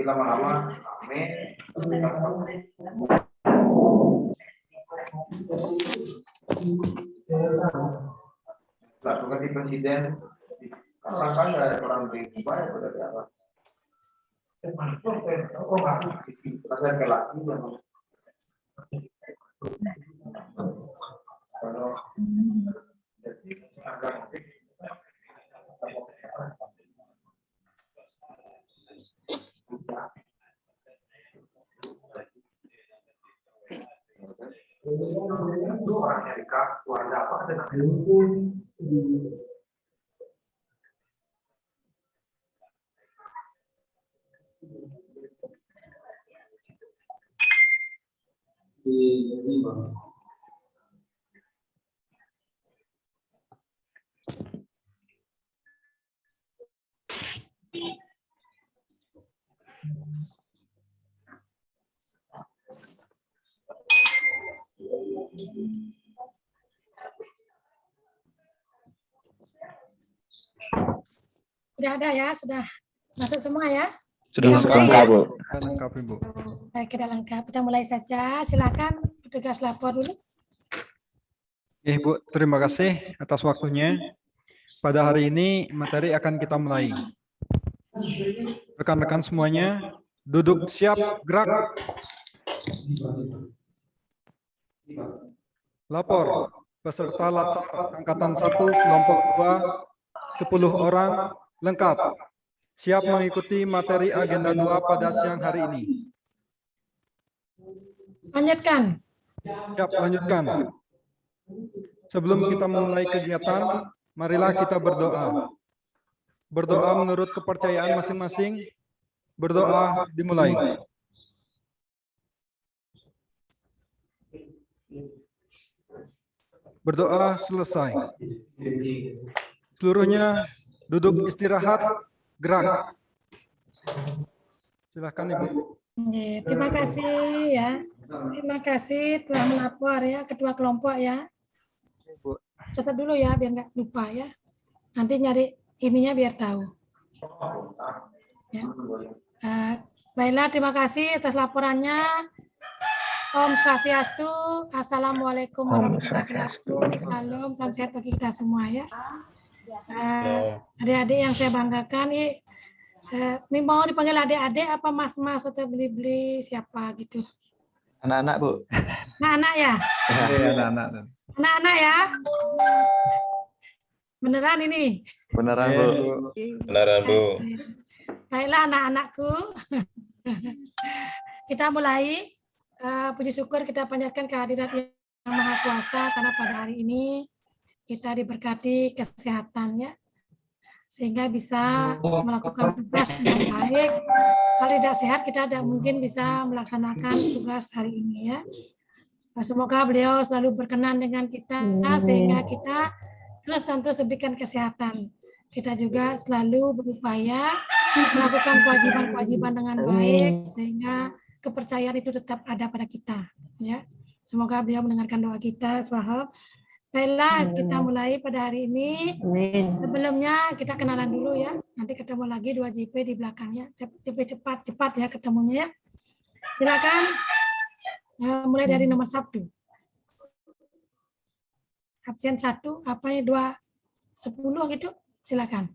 lama-lama rame. Lalu ganti presiden, rasakan ada orang lebih banyak pada apa? Rasa kelak juga. Kalau sudah ada ya, sudah masuk semua ya. Sudah lengkap, Bu. Lengkap, Ibu. Saya kira lengkap. Kita mulai saja. Silakan petugas lapor dulu. Bu, terima kasih atas waktunya. Pada hari ini materi akan kita mulai. Rekan-rekan semuanya, duduk siap, gerak. Lapor, peserta Latsar Angkatan 1, kelompok 2, 10 orang, lengkap. Siap mengikuti materi agenda 2 pada siang hari ini. Lanjutkan. Siap, lanjutkan. Sebelum kita memulai kegiatan, marilah kita berdoa. Berdoa menurut kepercayaan masing-masing. Berdoa dimulai. Berdoa selesai. Seluruhnya duduk istirahat, gerak. Silakan Ibu. Oke, terima kasih ya. Terima kasih telah melapor ya, ketua kelompok ya. Catat dulu ya, biar nggak lupa ya. Nanti nyari ininya biar tahu. Ya. Baiklah, terima kasih atas laporannya. Om Swastiastu, Assalamualaikum warahmatullahi wabarakatuh. Salam, salam sehat bagi kita semua ya. Adik-adik yang saya banggakan, ini mau dipanggil adik-adik apa mas-mas atau beli-beli siapa gitu? Anak-anak, Bu. Anak-anak ya? Iya, anak-anak. Anak-anak ya? Beneran ini? Beneran, Bu. Beneran, Bu. Baiklah anak-anakku. Kita mulai. Puji syukur kita panjatkan kehadirat Yang Maha Kuasa karena pada hari ini kita diberkati kesehatannya sehingga bisa melakukan tugas dengan baik. Kalau tidak sehat kita tidak mungkin bisa melaksanakan tugas hari ini ya. Semoga beliau selalu berkenan dengan kita sehingga kita terus diberikan kesehatan. Kita juga selalu berupaya melakukan kewajiban-kewajiban dengan baik sehingga kepercayaan itu tetap ada pada kita ya. Semoga beliau mendengarkan doa kita. Baiklah, kita mulai pada hari ini. Sebelumnya kita kenalan dulu ya. Nanti ketemu lagi 2 JP di belakangnya. Cepat ya ketemunya ya. Silakan mulai dari nomor 1. Absen 1 apa ya 210 gitu. Silakan.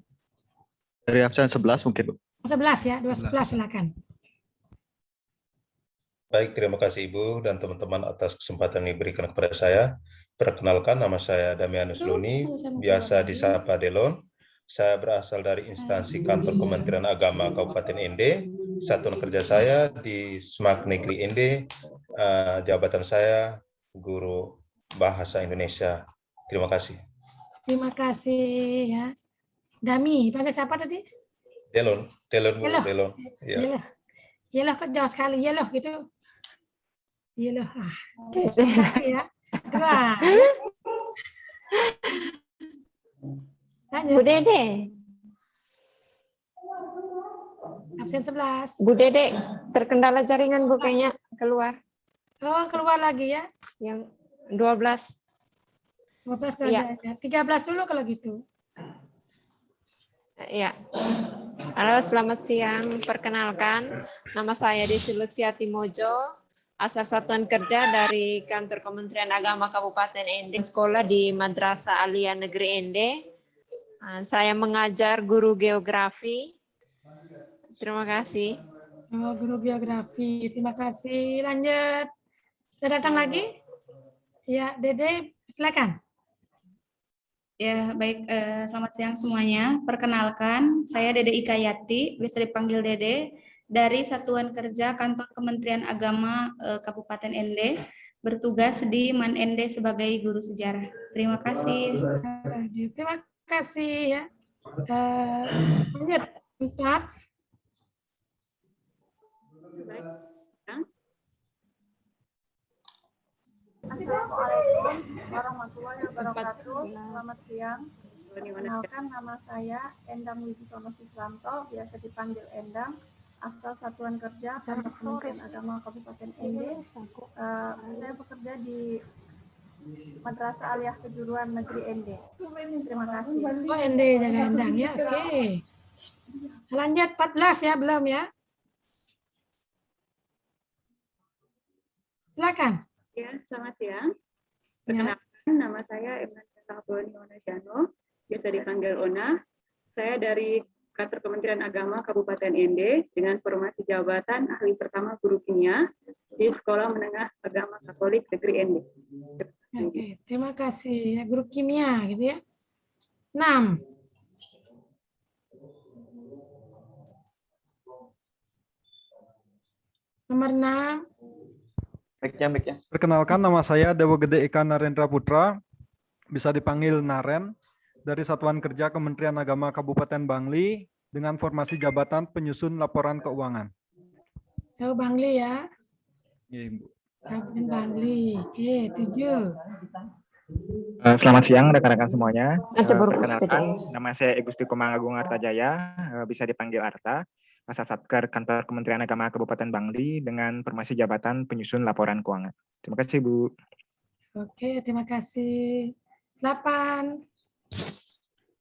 Dari absen 11 mungkin, Bu. 11 ya, 211 silakan. Baik, terima kasih Ibu dan teman-teman atas kesempatan yang diberikan kepada saya. Perkenalkan, nama saya Damianus Luni, biasa disapa Delon. Saya berasal dari instansi kantor Kementerian Agama Kabupaten Ende. Satuan kerja saya di SMAK Negeri Ende. Jabatan saya Guru Bahasa Indonesia. Terima kasih. Terima kasih ya. Dami, panggil siapa tadi? Delon, Bu, Delon. Ya. Yelah kok jauh sekali, yelah gitu. Yelah. Ya. Kedua. Lanjut. Bu Dede. Absen 11. Bu Dede, terkendala jaringan Bu kayaknya keluar. Oh, keluar lagi ya. Yang 12. 12 kalau Iya. ada. 13 dulu kalau gitu. Ya. Halo, selamat siang. Perkenalkan, nama saya Desi Lutsiati Mojo, asal satuan kerja dari Kantor Kementerian Agama Kabupaten Ende, sekolah di Madrasah Aliyah Negeri Ende. Saya mengajar guru geografi. Terima kasih. Oh, guru geografi. Terima kasih. Lanjut. Sudah datang lagi? Ya, Dede, silakan. Ya, baik. Selamat siang semuanya. Perkenalkan, saya Dede Ikayati, bisa dipanggil Dede, dari Satuan Kerja Kantor Kementerian Agama Kabupaten Ende, bertugas di Man Ende sebagai guru sejarah. Terima kasih. Terima kasih ya. Lanjut. 4. Assalamualaikum warahmatullahi wabarakatuh. Selamat siang. Perkenalkan, nama saya Endang Wibisono Siswanto, biasa dipanggil Endang, asal Satuan Kerja Kantor Kementerian Agama Kabupaten Ende. Saya bekerja di Madrasah Aliyah Kejuruan Negeri Ende. Terima kasih. Oh, Ende jaga Endang ya. Oke. Lanjut 14 ya, belum ya? Silakan. Ya, selamat siang. Ya. Perkenalkan, nama saya Emma Saboni Onajano, biasa dipanggil Ona. Saya dari Kantor Kementerian Agama Kabupaten Ende dengan formasi jabatan ahli pertama guru kimia di Sekolah Menengah Agama Katolik Negeri Ende. Oke, terima kasih. Ya, guru kimia gitu ya. 6. Nomor 6. Mic-nya. Perkenalkan, nama saya Dewa Gede Eka Narendra Putra, bisa dipanggil Naren, dari Satuan Kerja Kementerian Agama Kabupaten Bangli dengan formasi jabatan penyusun laporan keuangan. Tahu Bangli ya. Iya, Ibu. Kabupaten Bangli. Oke, 7. Selamat siang rekan-rekan semuanya. Perkenalkan, Perkenalkan, nama saya Igusti Komang Agung Artajaya, bisa dipanggil Arta, asal Satker Kantor Kementerian Agama Kabupaten Bangli dengan formasi jabatan penyusun laporan keuangan. Terima kasih, Bu. Oke, terima kasih. 8.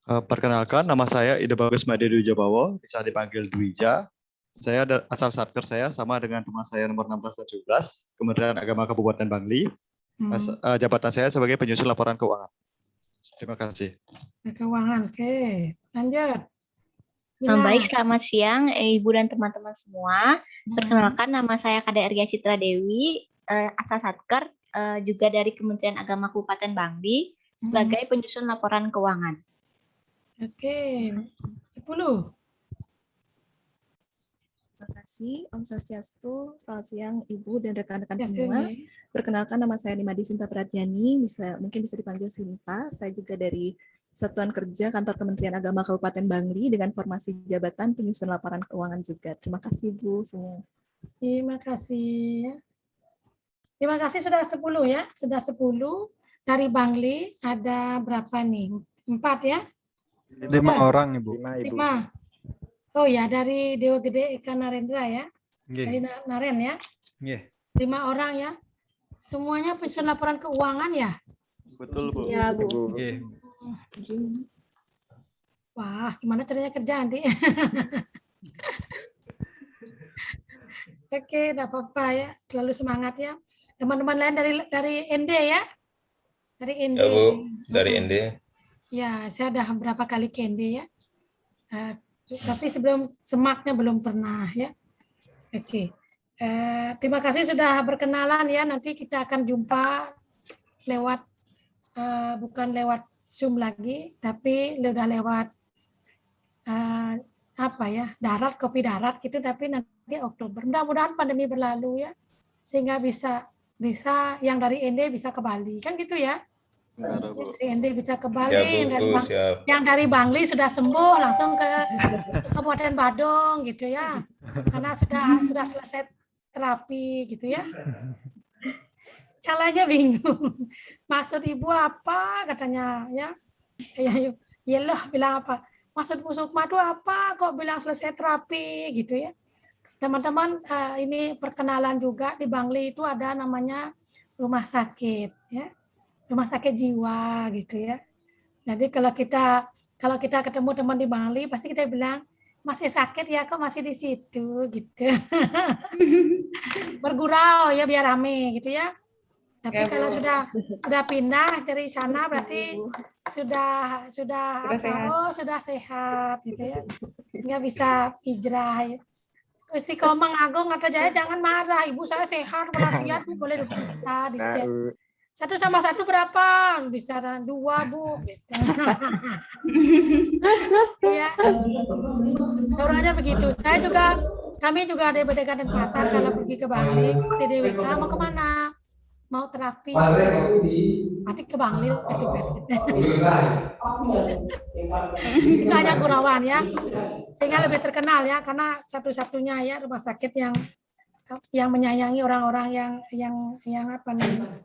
Perkenalkan, nama saya Ida Bagus Made Dwi Jabawo, bisa dipanggil Dwija. Saya asal Satker saya sama dengan teman saya nomor 16 dan 17, Kementerian Agama Kabupaten Bangli. Jabatan saya sebagai penyusun laporan keuangan. Terima kasih. Keuangan, oke. Lanjut. Baik, selamat siang Ibu dan teman-teman semua. Perkenalkan, nama saya Kade Arya Citra Dewi, asal Satker, juga dari Kementerian Agama Kabupaten Bangli, sebagai penyusun laporan keuangan. Oke, 10. Terima kasih, Om Swastiastu. Selamat siang Ibu dan rekan-rekan semua. Perkenalkan, nama saya Nimadi Sinta Pratiani, mungkin bisa dipanggil Sinta. Saya juga dari Satuan Kerja Kantor Kementerian Agama Kabupaten Bangli dengan formasi jabatan penyusun laporan keuangan juga. Terima kasih Bu semua. Terima kasih. Terima kasih sudah 10 ya. Sudah 10. Dari Bangli ada berapa nih? 4 ya? 5 orang, Ibu. 5. Oh ya, dari Dewa Gede Eka Narendra ya. Yeah. Dari Naren ya. Yeah. 5 orang ya. Semuanya penyusun laporan keuangan ya? Betul, Bu. Iya, Bu. Yeah. Wah, gimana caranya kerja nanti? Oke, enggak apa-apa ya. Terlalu semangat ya. Teman-teman lain dari ND ya? Dari ND. Ya, Bu, dari ND. Ya, saya udah berapa kali ke ND ya. Tapi sebelum semaknya belum pernah ya. Oke. Terima kasih sudah berkenalan ya. Nanti kita akan jumpa lewat bukan lewat Zoom lagi, tapi udah lewat darat, kopi darat gitu, tapi nanti Oktober. Mudah-mudahan pandemi berlalu ya, sehingga bisa yang dari ND bisa ke Bali, kan gitu ya? Dari ND bisa ke Bali, Ya, Bu, yang dari Bangli sudah sembuh langsung ke Kabupaten Badung gitu ya, karena sudah selesai terapi gitu ya. Yang lainnya bingung. Maksud ibu apa katanya ya? Ya loh, bilang apa? Maksud Bu Sukma itu apa? Kok bilang selesai terapi gitu ya? Teman-teman, ini perkenalan juga di Bangli itu ada namanya rumah sakit ya. Rumah sakit jiwa gitu ya. Jadi kalau kita ketemu teman di Bangli pasti kita bilang masih sakit ya, kok masih di situ gitu. Bergurau ya biar rame gitu ya. Tapi Ya, kalau Bu. sudah pindah dari sana berarti sudah apa? sehat. Oh, sudah sehat gitu ya. Nggak bisa hijrah. Ya. Gusti Komang Agung kata Jaya jangan marah, ibu saya sehat walafiat, Bu, boleh diperiksa, dicek. Satu sama satu berapa? Bisa 2, Bu. Gitu. Ya, suruhnya begitu. Kami juga ada BDK dan pasar kalau pergi ke Bangli, di DWK mau kemana? Mau terapi, mati ke Bangli lebih best. Itu hanya Gurawan ya, sehingga lebih terkenal ya, karena satu-satunya ya rumah sakit yang menyayangi orang-orang yang apa namanya,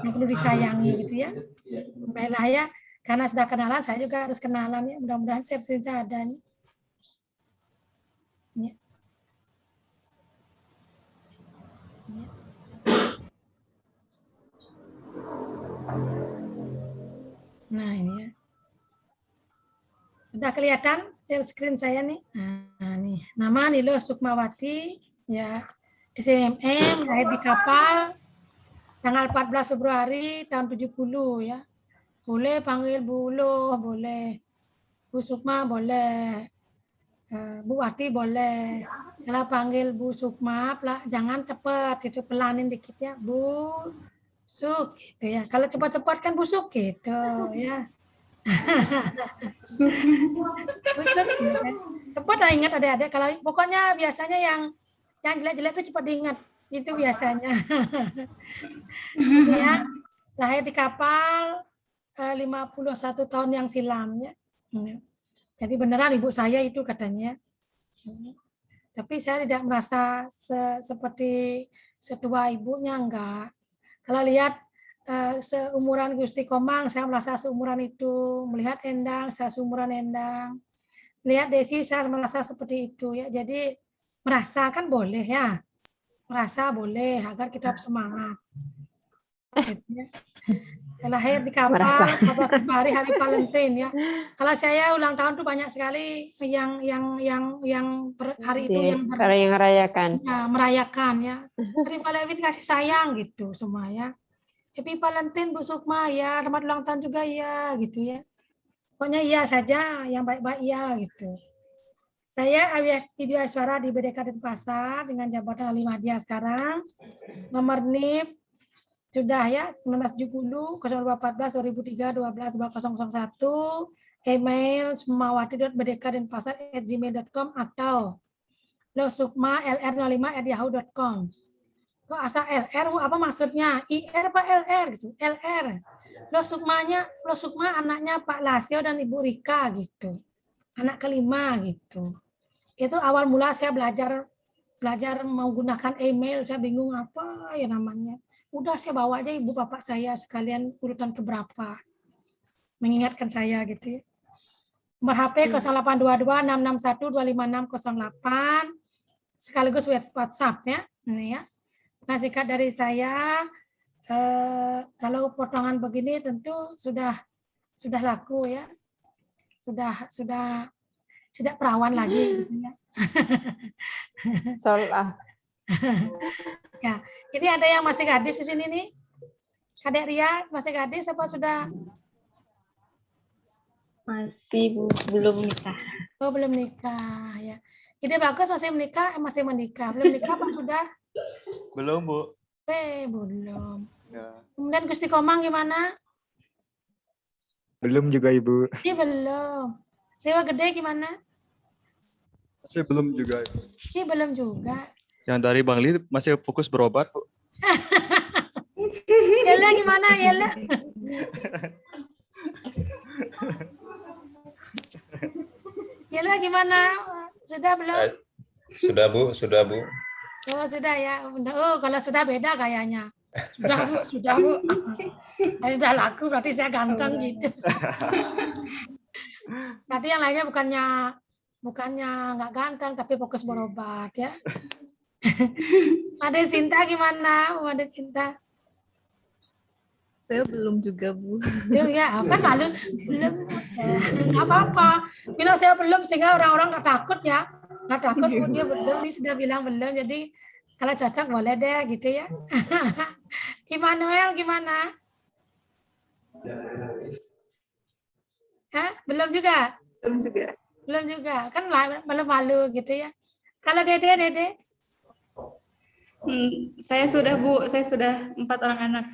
yang perlu disayangi gitu ya. Baiklah ya, karena sudah kenalan, saya juga harus kenalan ya. Mudah-mudahan servisnya ada nih. Ya. Ya. Nah ini ya. Sudah kelihatan share screen saya nih. Nah, nih. Nama Nilo Sukmawati, ya. SMM, lahir di Kapal, tanggal 14 Februari tahun 70 ya. Boleh panggil Bu Lo, boleh. Bu Sukma boleh. Bu Wati boleh. Kalau panggil Bu Sukma, jangan cepat, itu pelanin dikit ya. Bu Suk gitu ya. Kalau cepat-cepat kan busuk gitu ya. Busuk. Busuk. Ya. Cepat lah ingat adik-adik. Kalau pokoknya biasanya yang jelek-jelek itu cepat diingat. Itu biasanya. Ya. Lahir di Kapal 51 tahun yang silam ya. Jadi beneran ibu saya itu katanya. Tapi saya tidak merasa seperti setua ibunya, enggak. Kalau lihat seumuran Gusti Komang, saya merasa seumuran itu. Melihat Endang, saya seumuran Endang. Lihat Desi, saya merasa seperti itu ya. Jadi merasa kan boleh ya. Merasa boleh agar kita semangat. Gitu ya. Lahir di Kapal, 14 Februari hari Valentine ya. Kalau saya ulang tahun tuh banyak sekali yang hari itu yang merayakan. Ya, merayakan ya. Hari Valentine kasih sayang gitu semua ya. Happy Valentine Bu Sukma ya, selamat ulang tahun juga ya gitu ya. Pokoknya iya saja, yang baik-baik ya gitu. Saya alias Video Suara di BDK Denpasar dengan jabatan ahli media sekarang. Nomor NIP sudah ya 1970 0214 2003 12 2001, email sukmawati.bdkdenpasar@gmail.com atau losukma lr05@yahoo.com. Kok asal LR apa maksudnya? IR apa LR gitu? LR. Lo Sukma anaknya Pak Lasio dan Ibu Rika gitu. Anak kelima gitu. Itu awal mula saya belajar menggunakan email, saya bingung apa ya namanya. Udah saya bawa aja ibu bapak saya sekalian urutan keberapa. Mengingatkan saya gitu ya. Nomor HP 0822 661 25608 sekaligus WhatsApp ya. Ini ya. Nah, singkat dari saya, kalau potongan begini tentu sudah laku ya. Sudah tidak perawan lagi gitu ya. Ya, ini ada yang masih gadis di sini nih. Kadek Ria masih gadis apa sudah? Masih Bu, belum nikah. Oh, belum nikah ya. Ide bagus masih menikah, belum nikah apa sudah? Belum, Bu. Belum. Ya. Kemudian Gusti Komang gimana? Belum juga Ibu. Ini belum. Dewa Gede gimana? Masih belum juga. Ini belum juga. Yang dari Bangli masih fokus berobat, Bu. Yela gimana, Yela? Yela gimana? Sudah belum? Sudah, Bu. Sudah, Bu. Oh, sudah ya. Oh, kalau sudah beda kayaknya. Sudah, Bu. Sudah laku, berarti saya ganteng gitu. Berarti yang lainnya bukannya nggak ganteng, tapi fokus berobat ya. Ada Cinta gimana? Ada Cinta? Saya belum juga, Bu. Ya, kan lalu belum. Nggak apa-apa. Bilang saya belum sehingga orang-orang nggak takut ya. Nggak takut, oh, dia belum, dia sudah bilang belum. Jadi kalau cocok boleh deh gitu ya. Immanuel gimana? Hah? Belum juga? Belum juga. Belum juga. Kan malu-malu gitu ya. Kalau Dede? Saya sudah, Bu. Saya sudah 4 orang anak.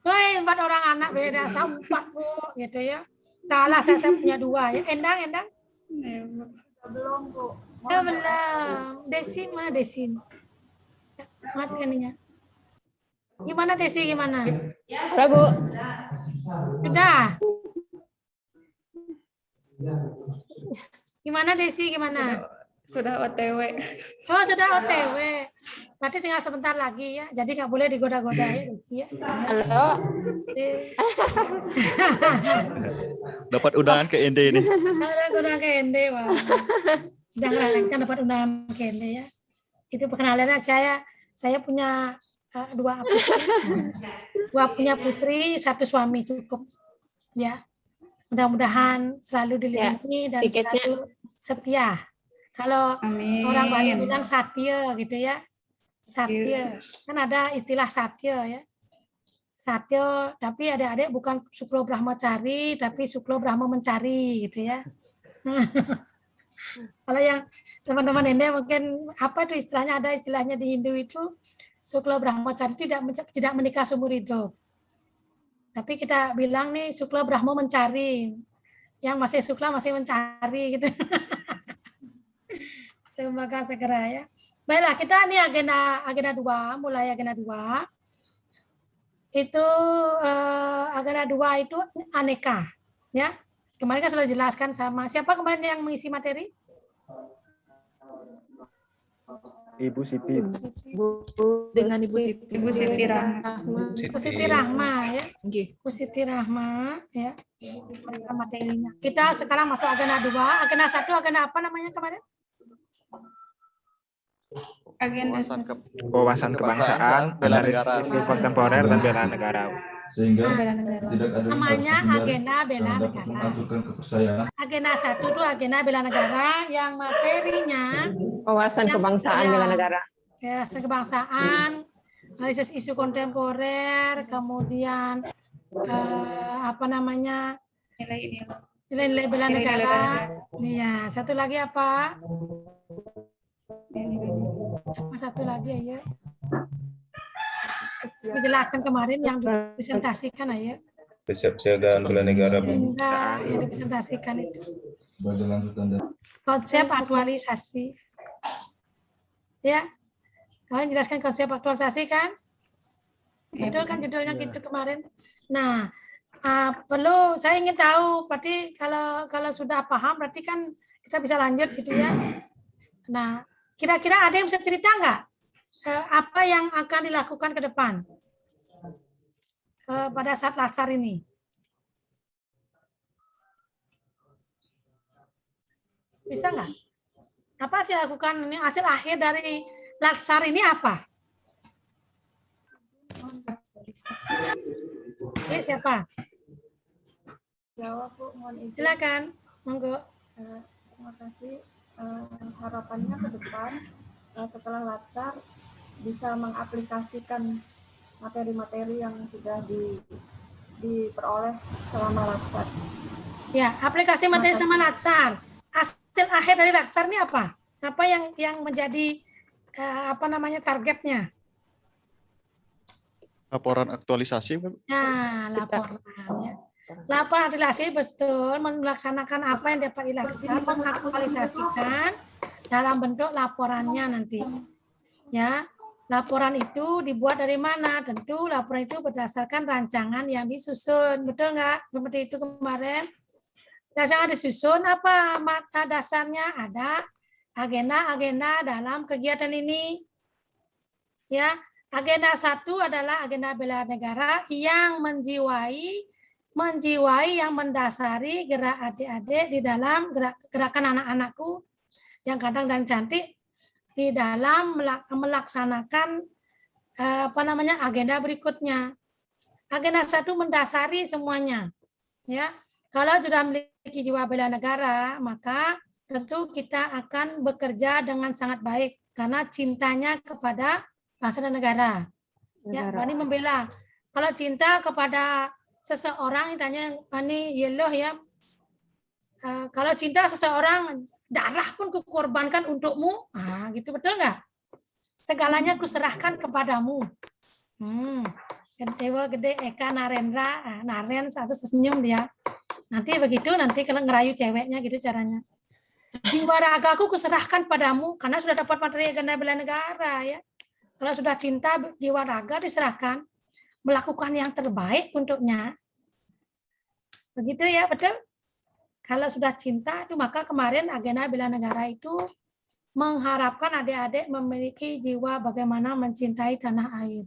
Woi, 4 orang anak beda sama 4, Bu, gitu ya. Kalah saya punya 2 ya. Endang. Ya, Bu. Belum, Bu. Belum. Desi mana Desi? Mati ininya. Gimana Desi gimana? Udah, Bu. Sudah. Gimana Desi gimana? Sudah OTW. Oh, sudah OTW. Berarti tinggal sebentar lagi ya. Jadi nggak boleh digoda-goda ya Desi ya. Halo. Dapat undangan ke ND ini. Ada undangan ke ND, wah. Sedang rancang dapat undangan ke ND ya. Itu perkenalannya saya punya 2 punya putri, 1 suami cukup. Ya. Mudah-mudahan selalu dilindungi dan selalu setia. Kalau orang Bali bilang satya gitu ya. Satya. Kan ada istilah satya ya. Satya, tapi adik-adik bukan Suklo Brahmacari, tapi Suklo Brahma mencari gitu ya. Kalau yang teman-teman ini mungkin apa itu istilahnya, ada istilahnya di Hindu itu Suklo Brahmacari tidak menikah seumur hidup. Tapi kita bilang nih Suklo Brahma mencari. Yang masih Sukla masih mencari gitu. Semoga segera ya. Baiklah, kita ini agenda 2, mulai agenda 2. Itu agenda 2 itu aneka ya. Kemarin kan sudah dijelaskan sama siapa kemarin yang mengisi materi? Ibu Siti. Dengan Ibu Siti. Ibu Siti Rahma. Ibu Siti Rahma ya. Ibu Siti Rahma ya. Materinya. Kita sekarang masuk agenda 2. Agenda 1 agenda apa namanya kemarin? Agenda Wawasan kebangsaan, analisis isu kontemporer dan bela negara. Sehingga tidak ada namanya agenda bela negara. menghancurkan kepercayaan. Agenda 1 itu agenda bela negara yang materinya Wawasan kebangsaan bela negara. Ya, kebangsaan, analisis isu kontemporer, kemudian apa namanya? Nilai-nilai bela negara. Iya, satu lagi apa? Satu lagi ya. Dijelaskan kemarin yang dipresentasikan ya. Kesiapsiagaan bela negara, Bu. Enggak, yang dipresentasikan itu. Sebagai lanjutan dari Konsep aktualisasi. Ya. Kalian jelaskan konsep aktualisasi kan? Betul kan judulnya gitu kemarin. Nah, perlu saya ingin tahu, berarti kalau sudah paham berarti kan kita bisa lanjut gitu ya. Nah, kira-kira ada yang bisa cerita nggak apa yang akan dilakukan ke depan pada saat latsar ini? Bisa nggak? Apa sih lakukan ini? Hasil akhir dari latsar ini apa? Siapa? Jawab, Bu. Mohon izin. Silakan, monggo. Terima kasih. Harapannya ke depan setelah latsar bisa mengaplikasikan materi-materi yang sudah diperoleh selama latsar. Ya, aplikasi materi sama latsar. Hasil akhir dari latsar ini apa? Apa yang menjadi apa namanya targetnya? Laporan aktualisasi. Nah, laporan ya. Laporan aktualisasi betul melaksanakan apa yang dapat dilaksanakan, mengaktualisasikan dalam bentuk laporannya nanti. Ya, laporan itu dibuat dari mana? Tentu laporan itu berdasarkan rancangan yang disusun, betul nggak? Seperti itu kemarin. Rancangan disusun apa dasarnya? Ada agenda-agenda dalam kegiatan ini. Ya, agenda 1 adalah agenda bela negara yang menjiwai yang mendasari gerak adik-adik di dalam gerakan anak-anakku yang kadang dan cantik di dalam melaksanakan apa namanya agenda berikutnya. Agenda 1 mendasari semuanya. Ya, kalau sudah memiliki jiwa bela negara, maka tentu kita akan bekerja dengan sangat baik karena cintanya kepada bangsa dan negara. Ya, berani membela. Kalau cinta kepada seseorang, tanya ini yellow ya. Kalau cinta seseorang, darah pun kukorbankan untukmu. Gitu betul nggak? Segalanya kuserahkan kepadamu. Dewa gede Eka Narendra, Naren satu senyum dia. Nanti begitu, nanti kalau ngerayu ceweknya gitu caranya. Jiwa ragaku kuserahkan padamu karena sudah dapat materi agenda bela negara ya. Kalau sudah cinta, jiwa raga diserahkan, melakukan yang terbaik untuknya. Begitu ya, betul? Kalau sudah cinta itu maka kemarin agenda bela negara itu mengharapkan adik-adik memiliki jiwa bagaimana mencintai tanah air.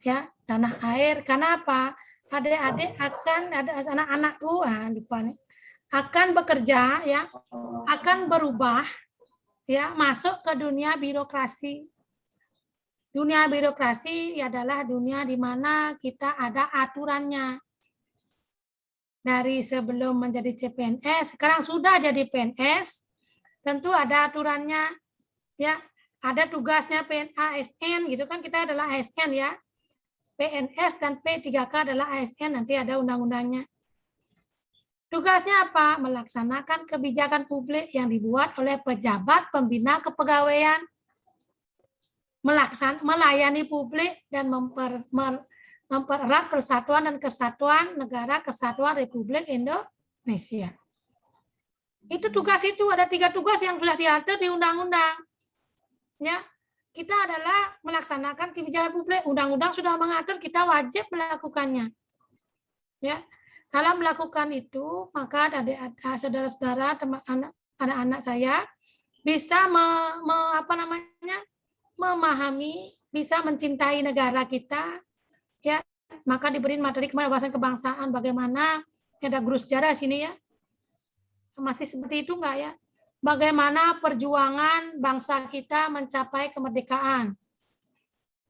Ya, tanah air. Karena apa? Adik-adik akan ada anak-anakku, lupa nih, akan bekerja ya, akan berubah ya, masuk ke dunia birokrasi. Dunia birokrasi adalah dunia di mana kita ada aturannya. Dari sebelum menjadi CPNS, sekarang sudah jadi PNS, tentu ada aturannya, ya, ada tugasnya ASN, gitu kan, kita adalah ASN ya, PNS dan P3K adalah ASN, nanti ada undang-undangnya. Tugasnya apa? Melaksanakan kebijakan publik yang dibuat oleh pejabat pembina kepegawaian, melayani publik dan mempererat persatuan dan kesatuan negara kesatuan Republik Indonesia. Itu tugas itu ada 3 tugas yang sudah diatur di undang-undang. Ya, kita adalah melaksanakan kebijakan publik. Undang-undang sudah mengatur, kita wajib melakukannya. Ya, dalam melakukan itu maka saudara-saudara, anak-anak saya bisa memahami, bisa mencintai negara kita. Ya, maka diberi materi wawasan kebangsaan bagaimana, ada guru sejarah sini ya. Masih seperti itu enggak ya? Bagaimana perjuangan bangsa kita mencapai kemerdekaan.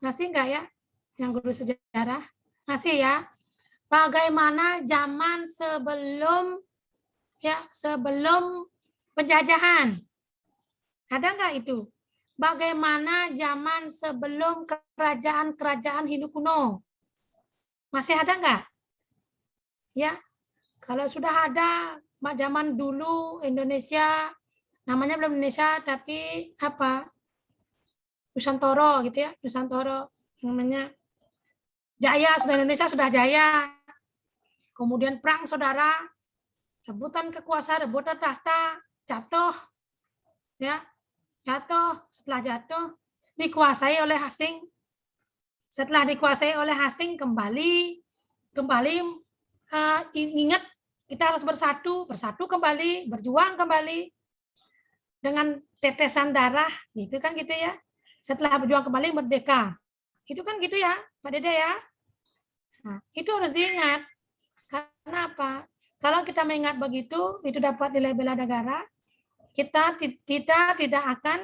Masih enggak ya? Yang guru sejarah? Masih ya? Bagaimana zaman sebelum penjajahan. Ada enggak itu? Bagaimana zaman sebelum kerajaan-kerajaan Hindu kuno. Masih ada enggak? Ya, kalau sudah ada zaman dulu Indonesia, namanya belum Indonesia tapi apa? Nusantara gitu ya, Nusantara namanya Jaya, sudah Indonesia sudah jaya. Kemudian perang saudara, rebutan kekuasaan, rebutan tahta, jatuh. Ya, jatuh, setelah jatuh dikuasai oleh asing. Setelah dikuasai oleh asing kembali ingat kita harus bersatu kembali, berjuang kembali dengan tetesan darah, gitu kan gitu ya. Setelah berjuang kembali merdeka, itu kan gitu ya, Pak Dede ya. Nah, itu harus diingat. Karena apa? Kalau kita mengingat begitu, itu dapat nilai bela negara. Kita tidak akan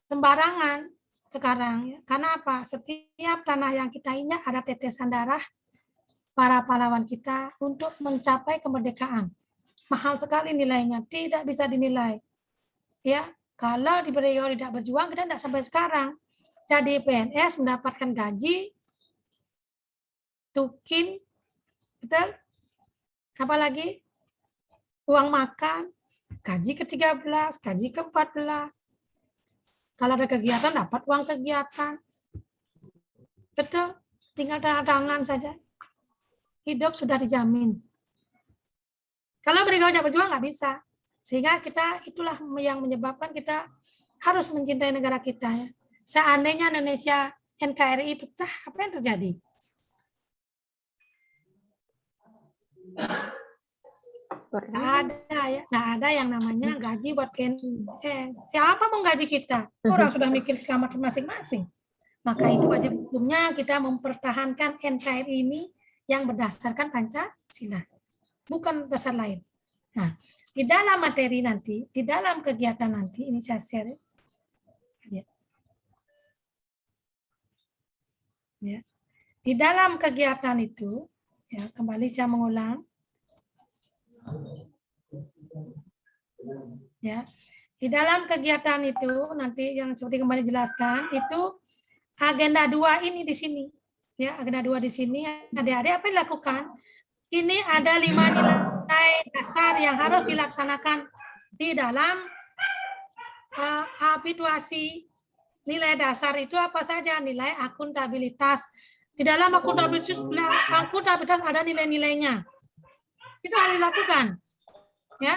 sembarangan sekarang ya. Karena apa? Setiap tanah yang kita injak ada tetesan darah para pahlawan kita untuk mencapai kemerdekaan. Mahal sekali nilainya, tidak bisa dinilai. Ya, kalau di beliau tidak berjuang kita tidak sampai sekarang. Jadi PNS mendapatkan gaji, tukin, betul? Apalagi uang makan, gaji ke-13, gaji ke-14. Kalau ada kegiatan, dapat uang kegiatan. Betul, tinggal tanda tangan saja. Hidup sudah dijamin. Kalau beliau tidak berjuang, nggak bisa. Sehingga kita, itulah yang menyebabkan kita harus mencintai negara kita. Ya. Seandainya Indonesia NKRI pecah, apa yang terjadi? Ada ya, nggak ada yang namanya gaji buat PNS. Siapa mau gaji kita? Orang sudah mikir selamat masing-masing. Maka itu wajib hukumnya kita mempertahankan NKRI ini yang berdasarkan Pancasila, bukan dasar lain. Nah, di dalam materi nanti, di dalam kegiatan nanti, ini saya share. Ya. Di dalam kegiatan itu, ya kembali saya mengulang, ya di dalam kegiatan itu nanti yang seperti kembali jelaskan itu agenda 2 ini di sini, ya agenda 2 di sini adik-adik apa yang dilakukan? Ini ada 5 nilai dasar yang harus dilaksanakan di dalam habituasi. Nilai dasar itu apa saja? Nilai akuntabilitas. Di dalam akuntabilitas ada nilai-nilainya. Itu harus dilakukan. Ya,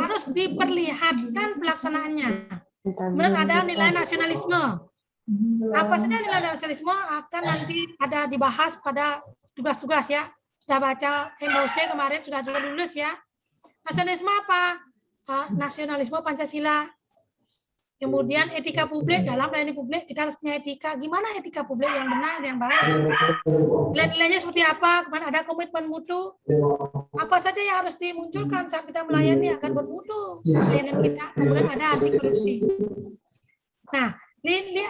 harus diperlihatkan pelaksanaannya. Kemudian ada nilai nasionalisme. Apa saja nilai nasionalisme akan nanti ada dibahas pada tugas-tugas ya. Sudah baca MOC kemarin sudah lulus ya. Nasionalisme apa? Nasionalisme Pancasila. Kemudian etika publik, dalam melayani publik kita harus punya etika. Gimana etika publik yang benar, yang baik? Nilai-nilainya seperti apa? Kemudian ada komitmen mutu. Apa saja yang harus dimunculkan saat kita melayani akan bermutu pelayanan kita. Kemudian ada anti korupsi. Nah,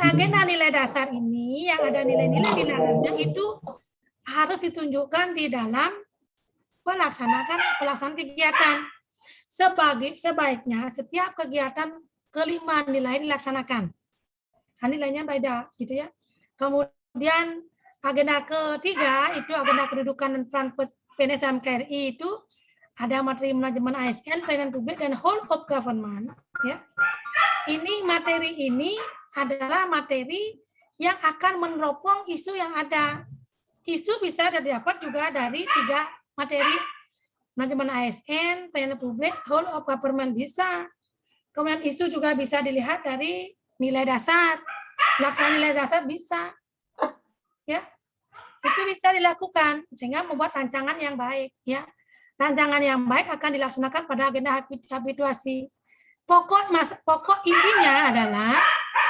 agenda nilai dasar ini yang ada nilai-nilai di dalamnya itu harus ditunjukkan di dalam pelaksanaan kegiatan. Sebaiknya setiap kegiatan kelima nilai dilaksanakan. Nah, nilainya beda gitu ya. Kemudian agenda ketiga itu agenda kedudukan dan peran PNS dalam KRI itu ada materi manajemen ASN, pelayanan publik dan whole of government ya. Ini materi ini adalah materi yang akan meneropong isu yang ada. Isu bisa didapat juga dari 3 materi manajemen ASN, pelayanan publik, whole of government bisa. Kemudian isu juga bisa dilihat dari nilai dasar. Pelaksanaan nilai dasar bisa. Ya. Itu bisa dilakukan sehingga membuat rancangan yang baik ya. Rancangan yang baik akan dilaksanakan pada agenda habituasi. Pokok intinya adalah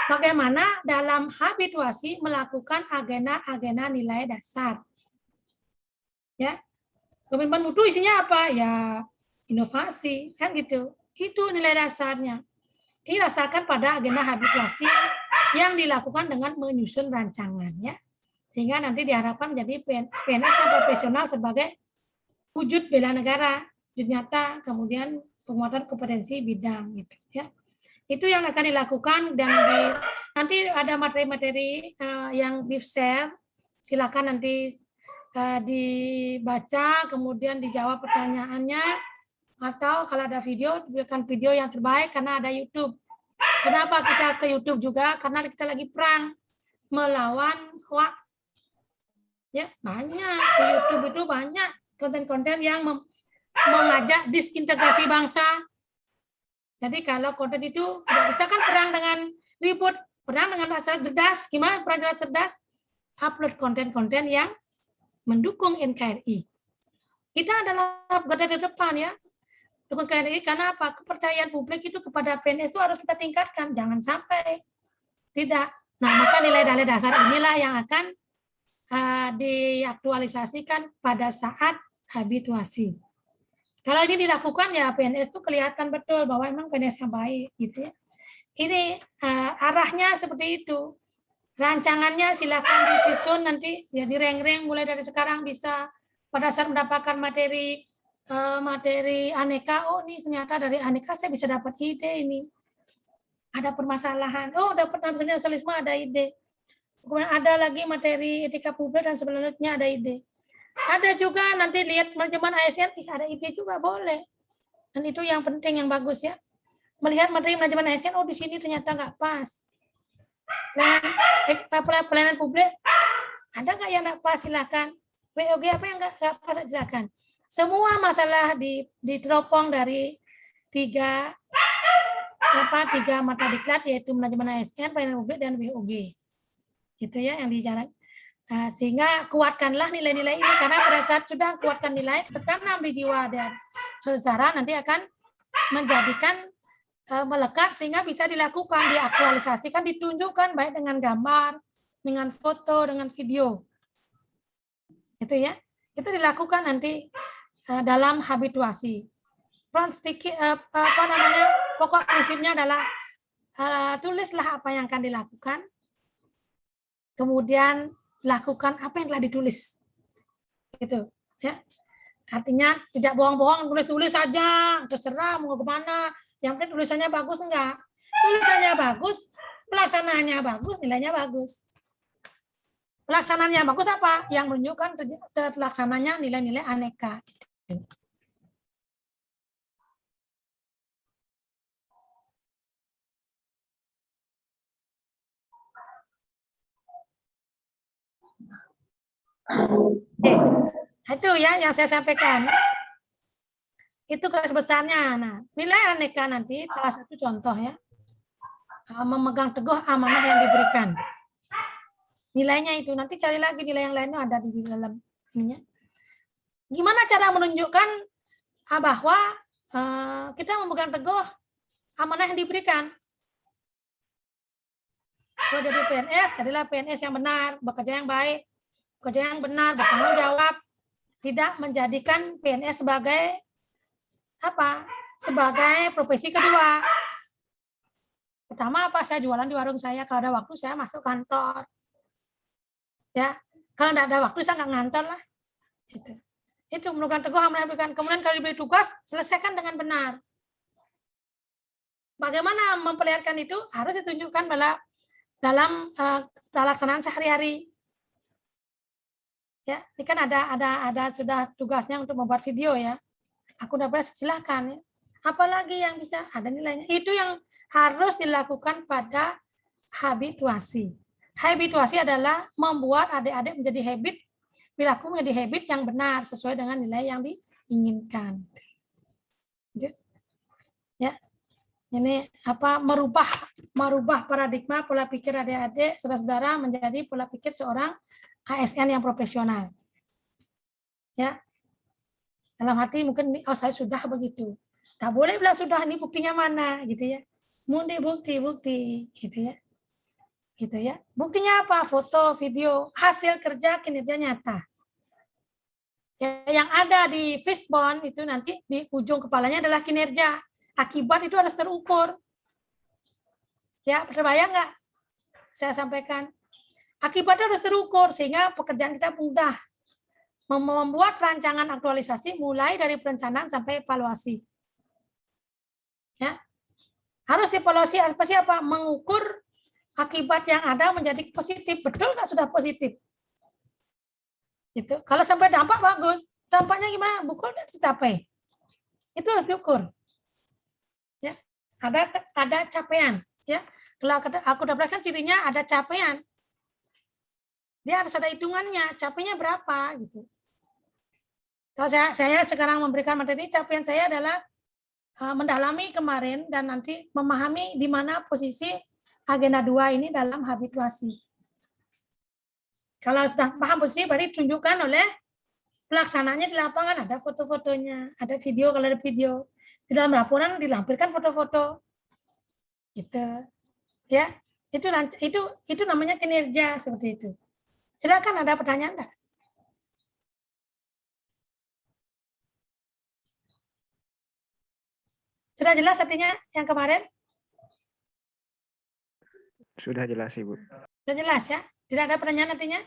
bagaimana dalam habituasi melakukan agenda-agenda nilai dasar. Ya. Komitmen mutu isinya apa? Ya inovasi kan gitu. Itu nilai dasarnya. Dirasakan pada agenda habituasi yang dilakukan dengan menyusun rancangan ya. Sehingga nanti diharapkan menjadi PNS yang profesional sebagai wujud bela negara, wujud nyata, kemudian penguatan kompetensi bidang gitu ya. Itu yang akan dilakukan dan nanti ada materi-materi yang di-share. Silakan nanti dibaca kemudian dijawab pertanyaannya. Atau kalau ada video, berikan video yang terbaik karena ada YouTube. Kenapa kita ke YouTube juga? Karena kita lagi perang melawan hoax. Ya, banyak di YouTube itu banyak konten-konten yang mengajak disintegrasi bangsa. Jadi kalau konten itu tidak bisa kan perang dengan ribut, perang dengan rasa cerdas. Gimana perang dengan cerdas? Upload konten-konten yang mendukung NKRI. Kita adalah garda terdepan ya. Dukung KRI karena apa? Kepercayaan publik itu kepada PNS itu harus kita tingkatkan, jangan sampai tidak. Nah, maka nilai-nilai dasar inilah yang akan diaktualisasikan pada saat habituasi. Kalau ini dilakukan ya PNS itu kelihatan betul bahwa memang PNS yang baik gitu ya. Ini arahnya seperti itu. Rancangannya silakan disusun nanti ya direng-reng mulai dari sekarang bisa pada saat mendapatkan materi aneka, oh ini ternyata dari aneka saya bisa dapat ide ini. Ada permasalahan, oh dapat nasionalisme ada ide. Kemudian ada lagi materi etika publik dan selanjutnya ada ide. Ada juga nanti lihat manajemen ASN, ada ide juga boleh. Dan itu yang penting, yang bagus ya. Melihat materi manajemen ASN, oh di sini ternyata nggak pas. Pelayanan publik, ada nggak yang nggak pas silakan. WOG apa yang nggak pas silakan. Semua masalah diteropong dari 3 mata diklat yaitu manajemen ASN, pelayanan publik dan WOG. Gitu ya yang dijalankan. Sehingga kuatkanlah nilai-nilai ini karena pada saat sudah kuatkan nilai tertanam di jiwa dan saudara nanti akan menjadikan melekat sehingga bisa dilakukan, diaktualisasikan, ditunjukkan baik dengan gambar, dengan foto, dengan video. Gitu ya. Itu dilakukan nanti dalam habituasi. Pokok prinsipnya adalah tulislah apa yang akan dilakukan. Kemudian lakukan apa yang telah ditulis. Gitu, ya. Artinya tidak bohong-bohong, tulis-tulis saja, terserah mau kemana. Yang penting tulisannya bagus enggak? Tulisannya bagus, pelaksanaannya bagus, nilainya bagus. Pelaksanaannya bagus apa? Yang menunjukkan terlaksananya nilai-nilai aneka. Oke, itu ya yang saya sampaikan. Itu garis besarnya. Nah, nilai aneka nanti salah satu contoh ya, memegang teguh amanah yang diberikan. Nilainya itu nanti cari lagi nilai yang lainnya ada di dalam ininya. Gimana cara menunjukkan bahwa kita memegang teguh amanah yang diberikan? Kalau jadi PNS, jadilah PNS yang benar, bekerja yang baik, bekerja yang benar, bertanggung jawab, tidak menjadikan PNS sebagai apa? Sebagai profesi kedua. Pertama apa? Saya jualan di warung saya, kalau ada waktu saya masuk kantor. Ya, kalau tidak ada waktu saya nggak ngantor lah. Gitu. Itu memegang teguh amanah yang diberikan. Kemudian kalau diberi tugas, selesaikan dengan benar. Bagaimana memperlihatkan itu? Harus ditunjukkan dalam pelaksanaan sehari-hari. Ya, ini kan ada sudah tugasnya untuk membuat video ya. Aku dapat silakan ya. Apalagi yang bisa ada nilainya. Itu yang harus dilakukan pada habituasi. Habituasi adalah membuat adik-adik menjadi habit, perilaku menjadi habit yang benar sesuai dengan nilai yang diinginkan. Ya. Ini apa? Merubah paradigma pola pikir adik-adik saudara-saudara menjadi pola pikir seorang ASN yang profesional. Ya. Dalam hati mungkin oh saya sudah begitu. Nggak boleh bilang sudah, ini buktinya mana gitu ya. Mundi bukti gitu ya. Gitu ya. Buktinya apa? Foto, video, hasil kerja, kinerja nyata. Ya, yang ada di fishbone itu nanti di ujung kepalanya adalah kinerja. Akibat itu harus terukur. Ya, terbayang nggak? Saya sampaikan. Akibatnya harus terukur sehingga pekerjaan kita mudah. Membuat rancangan aktualisasi mulai dari perencanaan sampai evaluasi. Ya. Harus evaluasi apa? Mengukur akibat yang ada menjadi positif. Betul nggak sudah positif? Gitu. Kalau sampai dampak bagus, dampaknya gimana? Bukul dan tercapai. Itu harus diukur. Ya. Ada capaian. Ya. Kalau aku dapatkan cirinya ada capaian. Dia harus ada hitungannya, capainya berapa gitu. Kalau saya sekarang memberikan materi, capaian saya adalah mendalami kemarin dan nanti memahami di mana posisi agenda 2 ini dalam habituasi. Kalau sudah paham posisi, berarti tunjukkan oleh pelaksananya di lapangan, ada foto-fotonya, ada video kalau ada video. Di dalam laporan dilampirkan foto-foto. Gitu. Ya, itu namanya kinerja seperti itu. Silakan, ada pertanyaan enggak? Sudah jelas artinya yang kemarin? Sudah jelas, Ibu. Sudah jelas ya? Tidak ada pertanyaan artinya?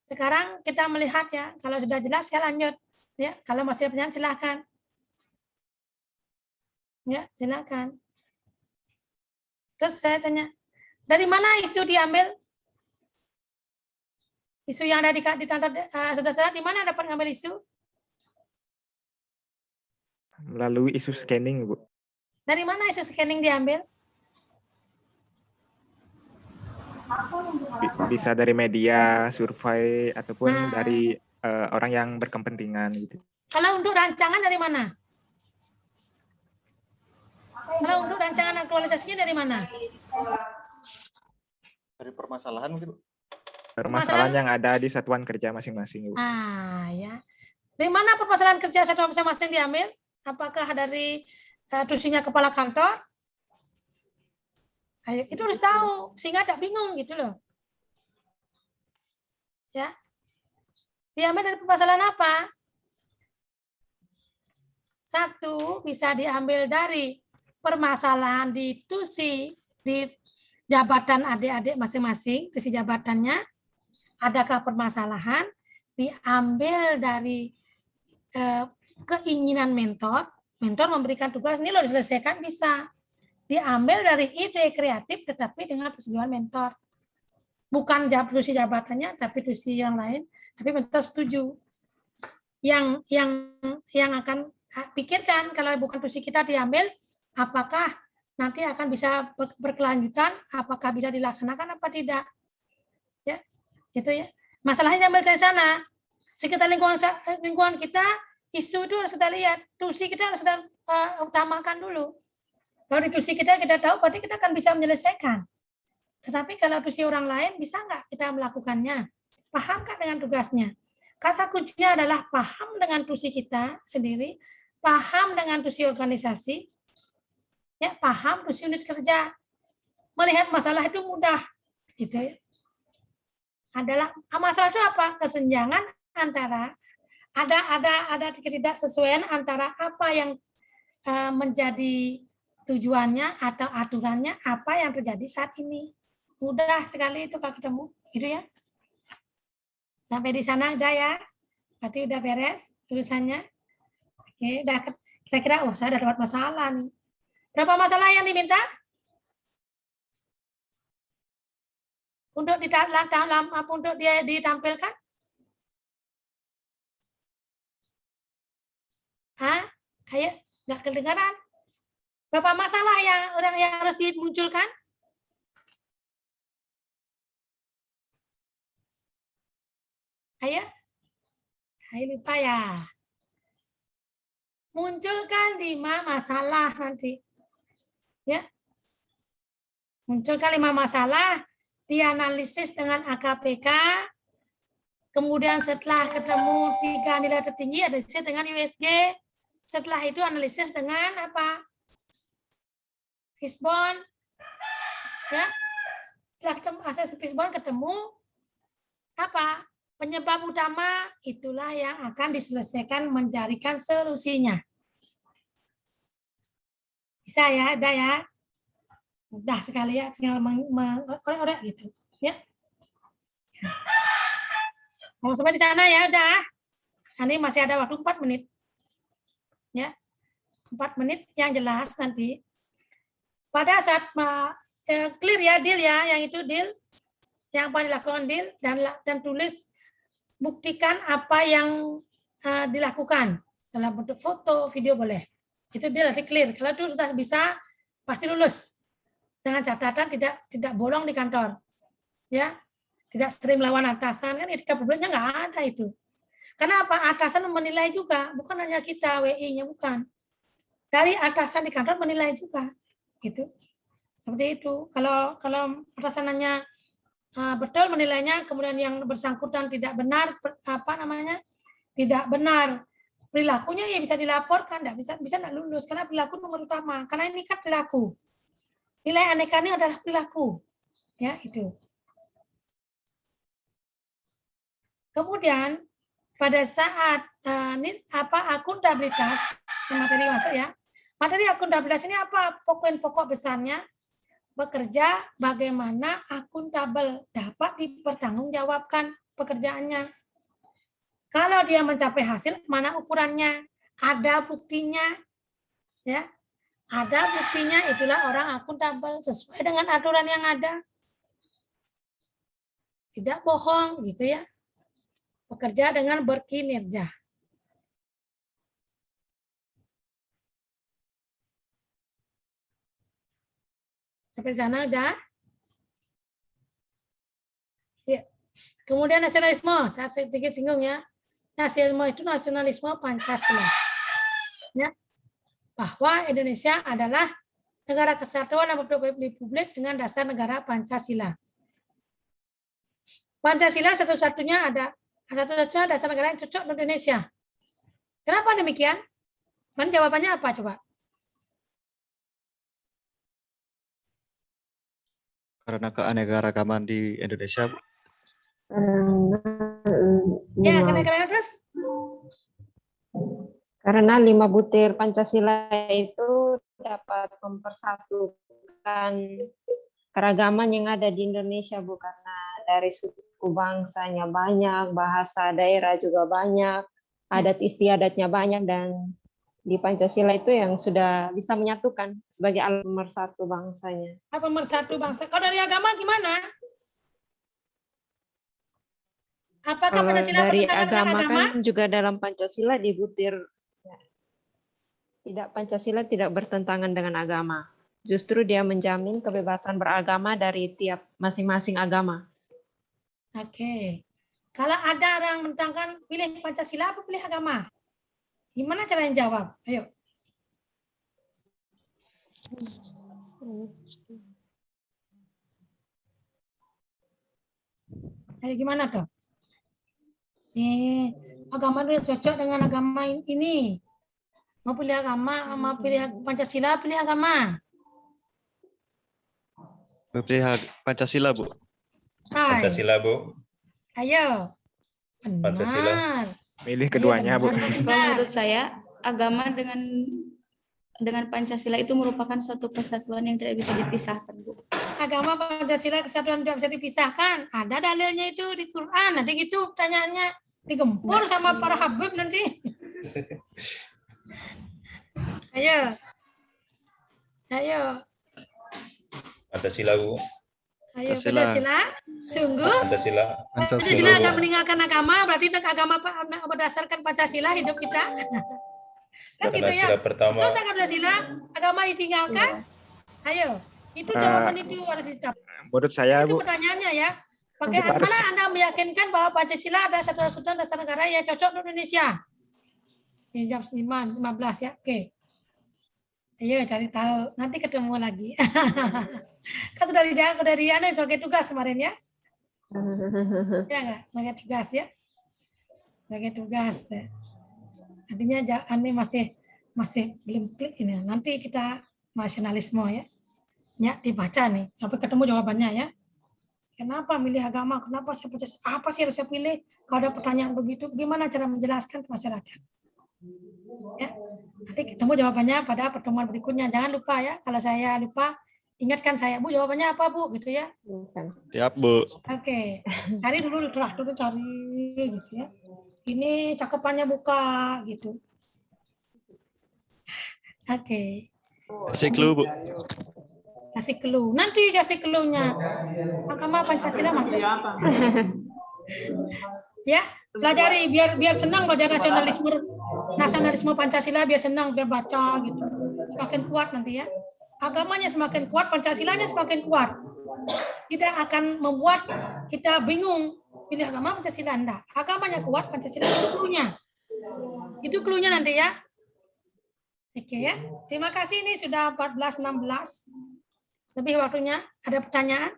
Sekarang kita melihat ya, kalau sudah jelas saya lanjut. Ya, kalau masih ada pertanyaan silakan. Ya, silakan. Terus saya tanya, dari mana isu diambil? Isu yang ada di tanda saudara-saudara, di mana dapat ngambil isu? Melalui isu scanning, Bu. Dari mana isu scanning diambil? Bisa dari media, survei, ataupun dari orang yang berkepentingan gitu. Kalau untuk rancangan dari mana? Kalau untuk rancangan aktualisasinya dari mana? Dari permasalahan mungkin. Permasalahan yang ada di satuan kerja masing-masing, Ibu. Ya. Dari mana permasalahan kerja satuan masing-masing diambil? Apakah dari tusinya kepala kantor? Ayo, itu harus tahu sehingga tidak bingung gitu loh. Ya. Diambil dari permasalahan apa? Satu, bisa diambil dari permasalahan di tusi di jabatan adik-adik masing-masing, tusi jabatannya. adakah permasalahan, diambil dari keinginan mentor, mentor memberikan tugas, ini loh diselesaikan bisa. Diambil dari ide kreatif tetapi dengan persetujuan mentor. Bukan tusi jabatannya, tapi tusi yang lain, tapi mentor setuju. Yang akan pikirkan kalau bukan tusi kita diambil, apakah nanti akan bisa berkelanjutan, apakah bisa dilaksanakan apa tidak. Ya, itu ya. Masalahnya sambil dari sana. Sekitar lingkungan kita, isu itu harus kita lihat. Tusi kita harus kita utamakan dulu. Kalau di tusi kita tahu, berarti kita akan bisa menyelesaikan. Tetapi kalau tusi orang lain, bisa nggak kita melakukannya? Paham nggak dengan tugasnya? Kata kuncinya adalah paham dengan tusi kita sendiri, paham dengan tusi organisasi, ya paham tusi unit kerja. Melihat masalah itu mudah. Gitu ya. Masalah itu apa? Kesenjangan antara ada ketidaksesuaian antara apa yang menjadi tujuannya atau aturannya, apa yang terjadi saat ini. Mudah sekali itu kalau ketemu, gitu ya. Sampai di sana udah ya. Berarti udah beres tulisannya. Oke, udah kira-kira saya udah dapat masalah nih. Berapa masalah yang diminta? Untuk ditampilkan? Hah? Ayo, nggak kedengaran. Berapa masalah yang harus dimunculkan? Ayo. Ayo lupa ya. Munculkan 5 masalah nanti. Ya. Munculkan 5 masalah, dianalisis dengan AKPK, kemudian setelah ketemu 3 nilai tertinggi, analisis dengan USG, setelah itu analisis dengan apa? Fishbone, ya. Setelah ketemu asas fishbone, ketemu apa? Penyebab utama, itulah yang akan diselesaikan, mencarikan solusinya. Bisa ya, udah ya. Mudah sekali ya, tinggal mengorek gitu. Ya. Mau sampai di sana ya, udah. Nanti masih ada waktu 4 menit. Ya. 4 menit yang jelas nanti. Pada saat clear ya, deal ya, yang itu deal. Yang apa dilakukan deal, dan tulis, buktikan apa yang dilakukan. Dalam bentuk foto, video boleh. Itu deal nanti clear. Kalau itu sudah bisa, pasti lulus. Dengan catatan tidak bolong di kantor. Ya. Tidak sering melawan atasan, kan etika publiknya nggak ada itu. Karena apa? Atasan menilai juga, bukan hanya kita WI-nya, bukan. Dari atasan di kantor menilai juga, gitu. Seperti itu. Kalau atasannya betul menilainya, kemudian yang bersangkutan tidak benar, tidak benar perilakunya, ya bisa dilaporkan, bisa nggak lulus, karena perilaku nomor utama. Karena ini kan perilaku. Nilai aneka ini adalah perilaku, ya itu. Kemudian pada saat akuntabilitas, materi masuk ya. Materi akuntabilitas ini apa pokok besarnya? Bekerja bagaimana akuntabel, dapat dipertanggungjawabkan pekerjaannya. Kalau dia mencapai hasil, mana ukurannya? Ada buktinya, ya. Ada buktinya, itulah orang akuntabel sesuai dengan aturan yang ada. Tidak bohong, gitu ya. Bekerja dengan berkinerja. Sampai sana udah? Ya. Kemudian nasionalisme, saya sedikit singgung ya. Nasionalisme itu nasionalisme Pancasila. Ya. Bahwa Indonesia adalah negara kesatuan dan republik dengan dasar negara Pancasila. Pancasila satu-satunya dasar negara yang cocok untuk Indonesia. Kenapa demikian? Dan jawabannya apa coba? Karena keanekaragaman di Indonesia. Ya, keanekaragaman terus? Karena 5 butir Pancasila itu dapat mempersatukan keragaman yang ada di Indonesia, Bu. Karena dari suku bangsanya banyak, bahasa daerah juga banyak, adat istiadatnya banyak, dan di Pancasila itu yang sudah bisa menyatukan sebagai alat pemersatu bangsanya. Pemersatu bangsa. Kalau dari agama gimana? Apakah Kalau Pancasila dari bertentangan dengan agama agama? kan juga dalam Pancasila dibutir, tidak, Pancasila tidak bertentangan dengan agama. Justru dia menjamin kebebasan beragama dari tiap masing-masing agama. Oke. Kalau ada orang mentangkan pilih Pancasila apa pilih agama? Gimana caranya jawab? Ayo. Ayo gimana tuh? Agama itu cocok dengan agama ini. Mau pilih agama, mau pilih Pancasila, pilih agama. Pilih Pancasila, Bu. Pancasila, Bu. Ayo. Benar. Pancasila. Milih keduanya, Bu. Kalau menurut saya, agama dengan Pancasila itu merupakan suatu kesatuan yang tidak bisa dipisahkan, Bu. Agama, Pancasila, kesatuan tidak bisa dipisahkan. Ada dalilnya itu di Quran. Nanti gitu pertanyaannya digempur sama para habib nanti. Ayo. Ayo. Pancasila, Bu. Ayo, Pancasila. Sungguh? Pancasila. Pancasila akan meninggalkan agama, berarti agama berdasarkan Pancasila hidup kita. Kan gitu ya. Pertama. Kalau Pancasila, agama ditinggalkan. Ayo, itu jawaban itu harus ditap. Menurut saya, Itu Bu, pertanyaannya ya. Bagaimana Anda meyakinkan bahwa Pancasila ada satu kesatuan dasar negara yang cocok untuk Indonesia? Ini jam 5.15 ya. Oke. Ayo cari tahu. Nanti ketemu lagi. Kan sudah dijawab dari Anda sebagai tugas kemarin ya. Ya enggak? Sebagai tugas ya. Sebagai tugas ya. Artinya ini masih belum klik ini. Nanti kita nasionalisme ya. Ya dibaca nih sampai ketemu jawabannya ya. Kenapa milih agama? Kenapa saya percaya? Apa sih harus saya pilih? Kalau ada pertanyaan begitu, gimana cara menjelaskan ke masyarakat? Ya, nanti ketemu jawabannya pada pertemuan berikutnya. Jangan lupa ya, kalau saya lupa, ingatkan saya, Bu, jawabannya apa, Bu? Gitu ya. Siap, Bu. Oke, cari dulu, cari gitu ya. Ini cakepannya buka gitu. Oke. Kasih clue, Bu. Kasih clue. Nanti kasih clue-nya. Agama Pancasila maksudnya apa? Ya, pelajari biar senang belajar nasionalisme Pancasila, biar senang, biar baca gitu. Semakin kuat nanti ya. Agamanya semakin kuat, Pancasilanya semakin kuat. Tidak akan membuat kita bingung pilih agama Pancasila enggak. Agamanya kuat, Pancasila itu clue-nya. Itu clue-nya nanti ya. Oke ya. Terima kasih, ini sudah 14.16. Lebih waktunya. Ada pertanyaan?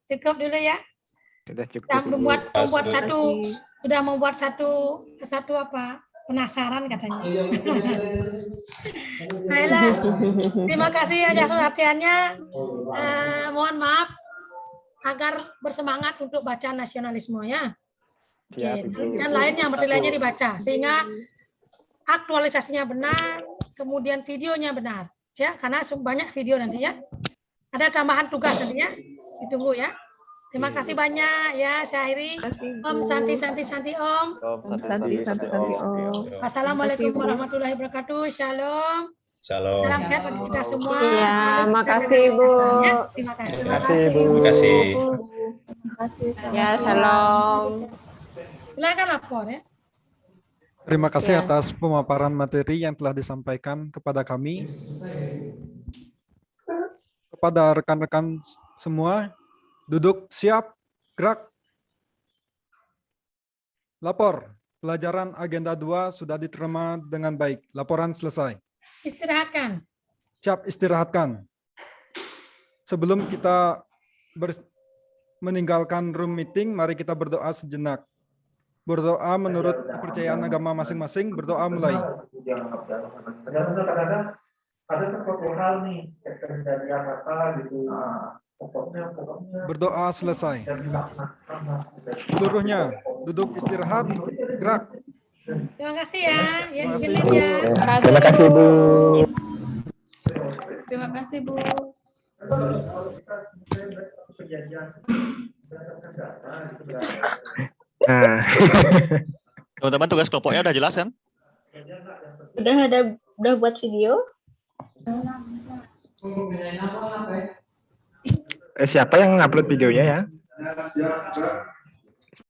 Cukup dulu ya. Sudah cukup. Sudah membuat satu apa? Penasaran katanya. Baiklah. Terima kasih atas perhatiannya. Mohon maaf agar bersemangat untuk baca nasionalisme ya. Dan lainnya lainnya dibaca sehingga aktualisasinya benar, kemudian videonya benar. Ya, karena banyak video nanti ya. Ada tambahan tugas nanti ya. Ditunggu ya. Terima kasih banyak ya, saya akhiri. Om Santi Om. Om Santi Om. Assalamualaikum warahmatullahi wabarakatuh. Shalom. Shalom. Salam sehat bagi kita semua. Ya, makasih Bu. Terima kasih. Terima kasih, Bu. Terima kasih. Ya, shalom. Silakan lapor ya. Terima kasih atas pemaparan materi yang telah disampaikan kepada kami. Kepada rekan-rekan semua, duduk siap, gerak. Lapor, pelajaran agenda 2 sudah diterima dengan baik. Laporan selesai. Istirahatkan. Siap, istirahatkan. Sebelum kita meninggalkan room meeting, mari kita berdoa sejenak. Berdoa menurut kepercayaan agama masing-masing, berdoa mulai. Kadang-kadang ada sesuatu hal nih, kejadian apa gitu. Pokoknya. Berdoa selesai. Seluruhnya duduk istirahat, gerak. Terima kasih ya. Ya, Terima kasih, izin Bu. ya. Terima kasih, Bu. Terima kasih, Bu. Nah, Teman-teman tugas kelompoknya udah jelas kan? Udah buat video. siapa yang upload videonya ya?